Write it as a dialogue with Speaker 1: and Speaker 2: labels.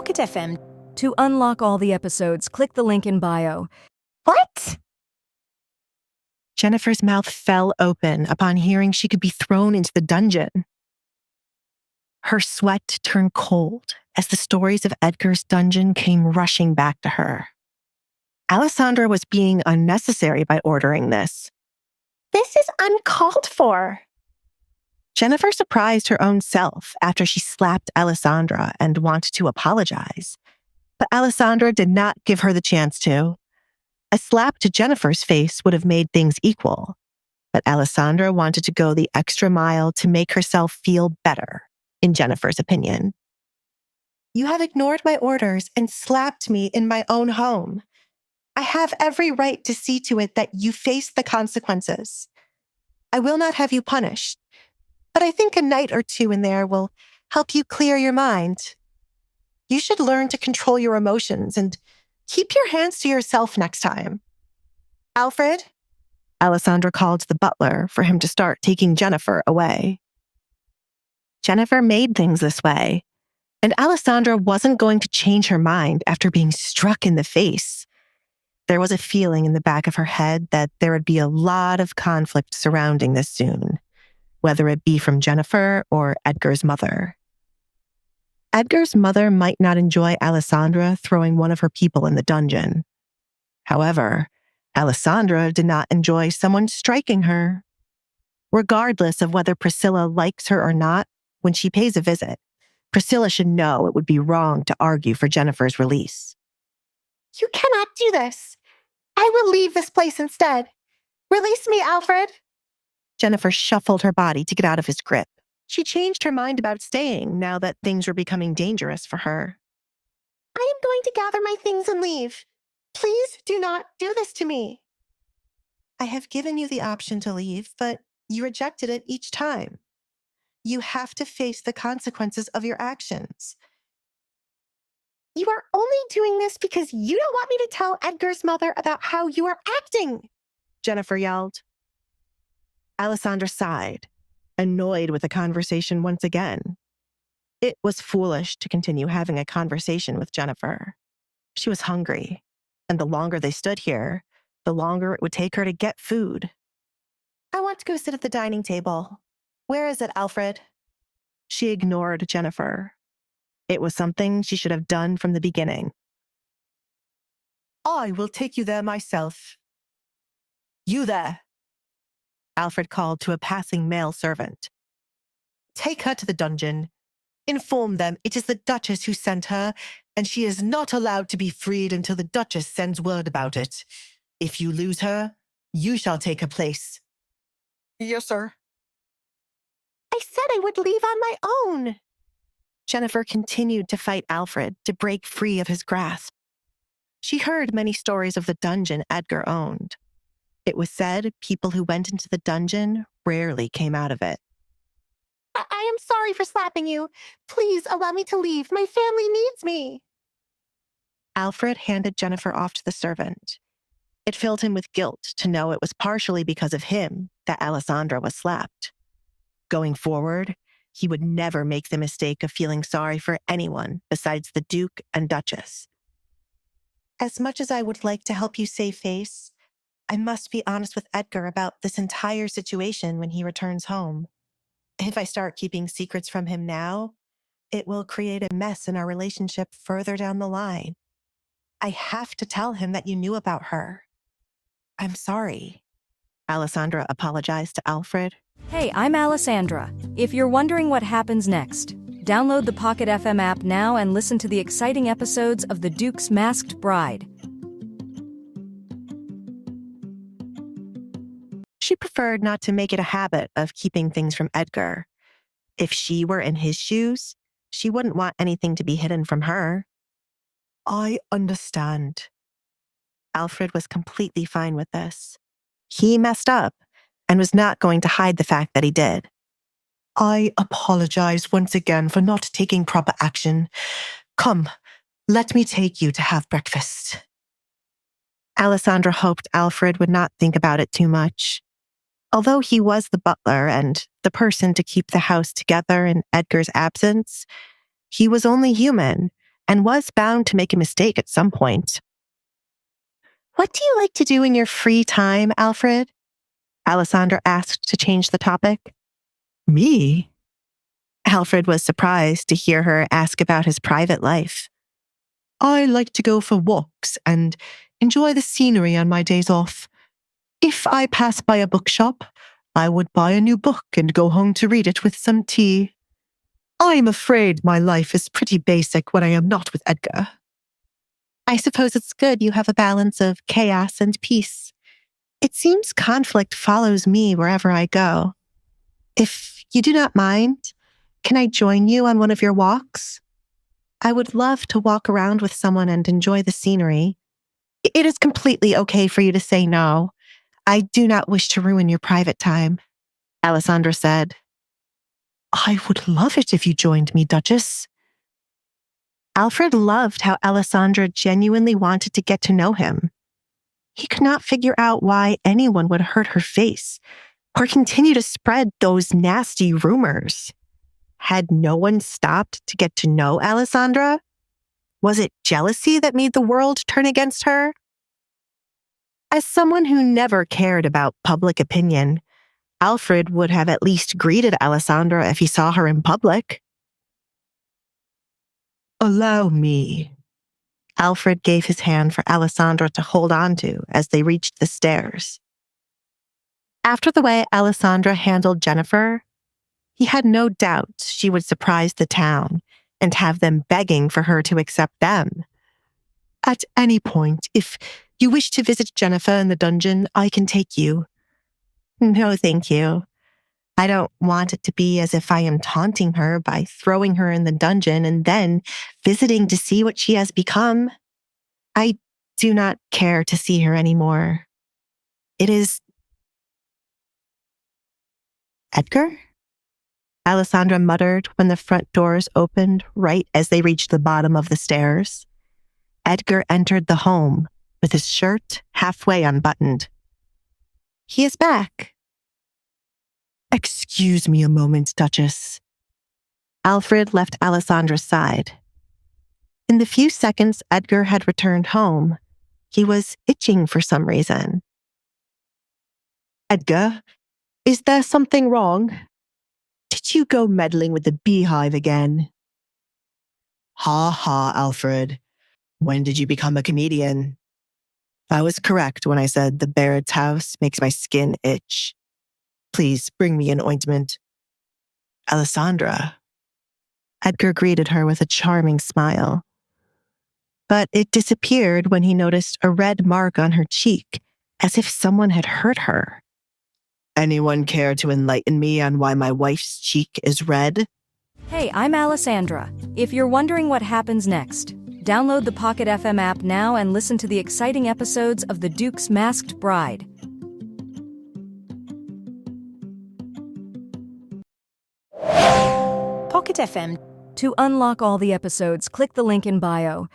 Speaker 1: Pocket FM.
Speaker 2: To unlock all the episodes, click the link in bio.
Speaker 1: What?
Speaker 3: Jennifer's mouth fell open upon hearing she could be thrown into the dungeon. Her sweat turned cold as the stories of Edgar's dungeon came rushing back to her. Alessandra was being unnecessary by ordering this.
Speaker 1: This is uncalled for.
Speaker 3: Jennifer surprised her own self after she slapped Alessandra and wanted to apologize. But Alessandra did not give her the chance to. A slap to Jennifer's face would have made things equal. But Alessandra wanted to go the extra mile to make herself feel better, in Jennifer's opinion. You have ignored my orders and slapped me in my own home. I have every right to see to it that you face the consequences. I will not have you punished, but I think a night or two in there will help you clear your mind. You should learn to control your emotions and keep your hands to yourself next time. Alfred? Alessandra called the butler for him to start taking Jennifer away. Jennifer made things this way, and Alessandra wasn't going to change her mind after being struck in the face. There was a feeling in the back of her head that there would be a lot of conflict surrounding this soon, whether it be from Jennifer or Edgar's mother. Edgar's mother might not enjoy Alessandra throwing one of her people in the dungeon. However, Alessandra did not enjoy someone striking her. Regardless of whether Priscilla likes her or not, when she pays a visit, Priscilla should know it would be wrong to argue for Jennifer's release.
Speaker 1: You cannot do this. I will leave this place instead. Release me, Alfred.
Speaker 3: Jennifer shuffled her body to get out of his grip. She changed her mind about staying now that things were becoming dangerous for her.
Speaker 1: I am going to gather my things and leave. Please do not do this to me.
Speaker 3: I have given you the option to leave, but you rejected it each time. You have to face the consequences of your actions.
Speaker 1: You are only doing this because you don't want me to tell Edgar's mother about how you are acting,
Speaker 3: Jennifer yelled. Alessandra sighed, annoyed with the conversation once again. It was foolish to continue having a conversation with Jennifer. She was hungry, and the longer they stood here, the longer it would take her to get food. I want to go sit at the dining table. Where is it, Alfred? She ignored Jennifer. It was something she should have done from the beginning. I will take you there myself. You there, Alfred called to a passing male servant. Take her to the dungeon. Inform them it is the Duchess who sent her, and she is not allowed to be freed until the Duchess sends word about it. If you lose her, you shall take her place. Yes, sir.
Speaker 1: I said I would leave on my own.
Speaker 3: Jennifer continued to fight Alfred to break free of his grasp. She heard many stories of the dungeon Edgar owned. It was said people who went into the dungeon rarely came out of it.
Speaker 1: I am sorry for slapping you. Please allow me to leave. My family needs me.
Speaker 3: Alfred handed Jennifer off to the servant. It filled him with guilt to know it was partially because of him that Alessandra was slapped. Going forward, he would never make the mistake of feeling sorry for anyone besides the Duke and Duchess. As much as I would like to help you save face, I must be honest with Edgar about this entire situation when he returns home. If I start keeping secrets from him now, it will create a mess in our relationship further down the line. I have to tell him that you knew about her. I'm sorry. Alessandra apologized to Alfred.
Speaker 2: Hey, I'm Alessandra. If you're wondering what happens next, download the Pocket FM app now and listen to the exciting episodes of The Duke's Masked Bride.
Speaker 3: She preferred not to make it a habit of keeping things from Edgar. If she were in his shoes, she wouldn't want anything to be hidden from her. I understand. Alfred was completely fine with this. He messed up and was not going to hide the fact that he did. I apologize once again for not taking proper action. Come, let me take you to have breakfast. Alessandra hoped Alfred would not think about it too much. Although he was the butler and the person to keep the house together in Edgar's absence, he was only human and was bound to make a mistake at some point. What do you like to do in your free time, Alfred? Alessandra asked to change the topic. Me? Alfred was surprised to hear her ask about his private life. I like to go for walks and enjoy the scenery on my days off. If I pass by a bookshop, I would buy a new book and go home to read it with some tea. I'm afraid my life is pretty basic when I am not with Edgar. I suppose it's good you have a balance of chaos and peace. It seems conflict follows me wherever I go. If you do not mind, can I join you on one of your walks? I would love to walk around with someone and enjoy the scenery. It is completely okay for you to say no. I do not wish to ruin your private time, Alessandra said. I would love it if you joined me, Duchess. Alfred loved how Alessandra genuinely wanted to get to know him. He could not figure out why anyone would hurt her face or continue to spread those nasty rumors. Had no one stopped to get to know Alessandra? Was it jealousy that made the world turn against her? As someone who never cared about public opinion, Alfred would have at least greeted Alessandra if he saw her in public. Allow me. Alfred gave his hand for Alessandra to hold on to as they reached the stairs. After the way Alessandra handled Jennifer, he had no doubt she would surprise the town and have them begging for her to accept them. At any point, if you wish to visit Jennifer in the dungeon, I can take you. No, thank you. I don't want it to be as if I am taunting her by throwing her in the dungeon and then visiting to see what she has become. I do not care to see her anymore. It is... Edgar? Alessandra muttered when the front doors opened right as they reached the bottom of the stairs. Edgar entered the home with his shirt halfway unbuttoned. He is back. Excuse me a moment, Duchess. Alfred left Alessandra's side. In the few seconds Edgar had returned home, he was itching for some reason. Edgar, is there something wrong? Did you go meddling with the beehive again? Ha ha, Alfred. When did you become a comedian? I was correct when I said the Baird's house makes my skin itch. Please bring me an ointment. Alessandra. Edgar greeted her with a charming smile. But it disappeared when he noticed a red mark on her cheek, as if someone had hurt her. Anyone care to enlighten me on why my wife's cheek is red?
Speaker 2: Hey, I'm Alessandra. If you're wondering what happens next, download the Pocket FM app now and listen to the exciting episodes of The Duke's Masked Bride.
Speaker 4: Pocket FM.
Speaker 2: To unlock all the episodes, click the link in bio.